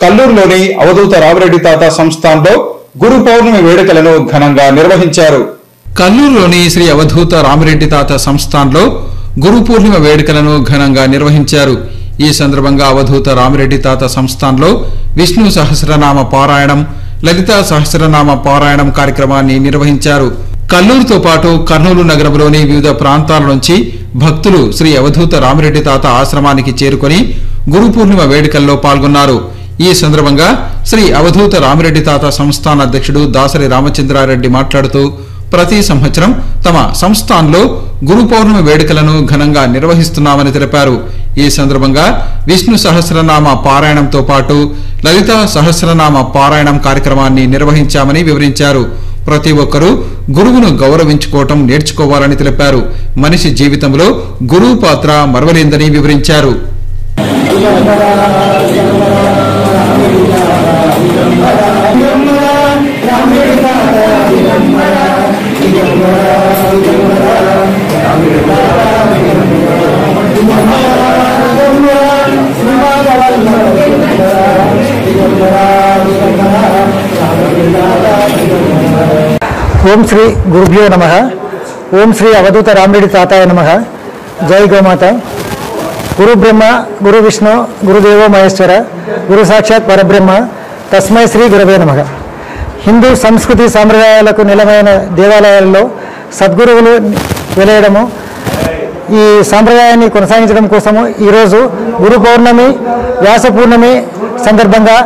కల్లూరులోని అవధూత రామిరెడ్డి తాత సంస్థాన్లో గురు పౌర్ణమి వేడుకలను ఘనంగా నిర్వహించారు. కల్లూరులోని శ్రీ అవధూత రామిరెడ్డి తాత సంస్థాన్లో గురు పూర్ణిమ వేడుకలను ఘనంగా నిర్వహించారు. ఈ సందర్భంగా అవధూత రామిరెడ్డి తాత సంస్థాన్లో విష్ణు సహస్రనామ పారాయణం, లలితా సహస్రనామ పారాయణం కార్యక్రమాన్ని నిర్వహించారు. కల్లూరుతో పాటు కర్నూలు నగరంలోని వివిధ ప్రాంతాల నుంచి భక్తులు శ్రీ అవధూత రామిరెడ్డి తాత ఆశ్రమానికి చేరుకొని గురు పూర్ణిమ వేడుకల్లో పాల్గొన్నారు. ఈ సందర్భంగా శ్రీ అవధూత రామిరెడ్డి తాత సంస్థాన అధ్యక్షుడు దాసరి రామచంద్రారెడ్డి మాట్లాడుతూ ప్రతి సంవత్సరం తమ సంస్థాన్లో గురు పౌర్ణమి వేడుకలను ఘనంగా నిర్వహిస్తున్నామని తెలిపారు. ఈ సందర్భంగా విష్ణు సహస్రనామ పారాయణంతో పాటు లలితా సహస్రనామ పారాయణం కార్యక్రమాన్ని నిర్వహించామని వివరించారు. ప్రతి ఒక్కరూ గురువును గౌరవించుకోవటం నేర్చుకోవాలని తెలిపారు. మనిషి జీవితంలో గురువు పాత్ర మరవలేందని వివరించారు. ఓం శ్రీ గురుభ్యో నమః. ఓం శ్రీ అవధూత రామిరెడ్డి తాతాయ నమః. జై గోమాత. గురు బ్రహ్మ, గురు విష్ణు, గురుదేవో మహేశ్వర, గురు సాక్షాత్ పరబ్రహ్మ, తస్మై శ్రీ గురవే నమః. హిందూ సంస్కృతి సాంప్రదాయాలకు నిలమైన దేవాలయాల్లో సద్గురువులు వెలయడము, ఈ సాంప్రదాయాన్ని కొనసాగించడం కోసము ఈరోజు గురు పౌర్ణమి, వ్యాస పూర్ణమి సందర్భంగా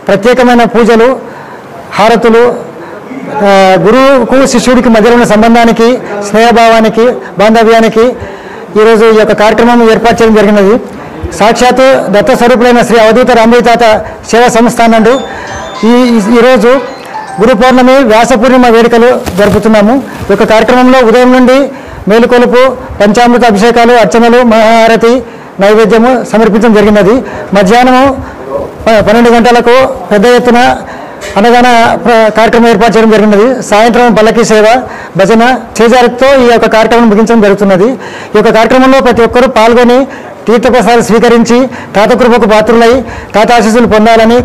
ప్రత్యేకమైన పూజలు, హారతులు, గురువుకు శిష్యుడికి మధ్యలో ఉన్న సంబంధానికి, స్నేహభావానికి, బాంధవ్యానికి ఈరోజు ఈ యొక్క కార్యక్రమం ఏర్పాటు చేయడం జరిగినది. సాక్షాత్తు దత్త స్వరూపులైన శ్రీ అవధూత రామిరెడ్డి తాత సేవా సంస్థ నందు ఈరోజు గురు పౌర్ణమి, వ్యాస పూర్ణిమ వేడుకలు జరుపుతున్నాము. ఈ యొక్క కార్యక్రమంలో ఉదయం నుండి మేలుకొలుపు, పంచామృత అభిషేకాలు, అర్చనలు, మహాహారతి, నైవేద్యము సమర్పించడం జరిగినది. మధ్యాహ్నము 12 గంటలకు పెద్ద ఎత్తున అన్నదాన కార్యక్రమం ఏర్పాటు చేయడం జరిగినది. సాయంత్రం పల్లకి సేవ, భజన, చేజారితో ఈ యొక్క కార్యక్రమం ముగించడం జరుగుతున్నది. ఈ యొక్క కార్యక్రమంలో ప్రతి ఒక్కరూ పాల్గొని తీర్థప్రసాదాలు స్వీకరించి తాత కృపకు పాత్రులై తాత ఆశీస్సులు పొందాలని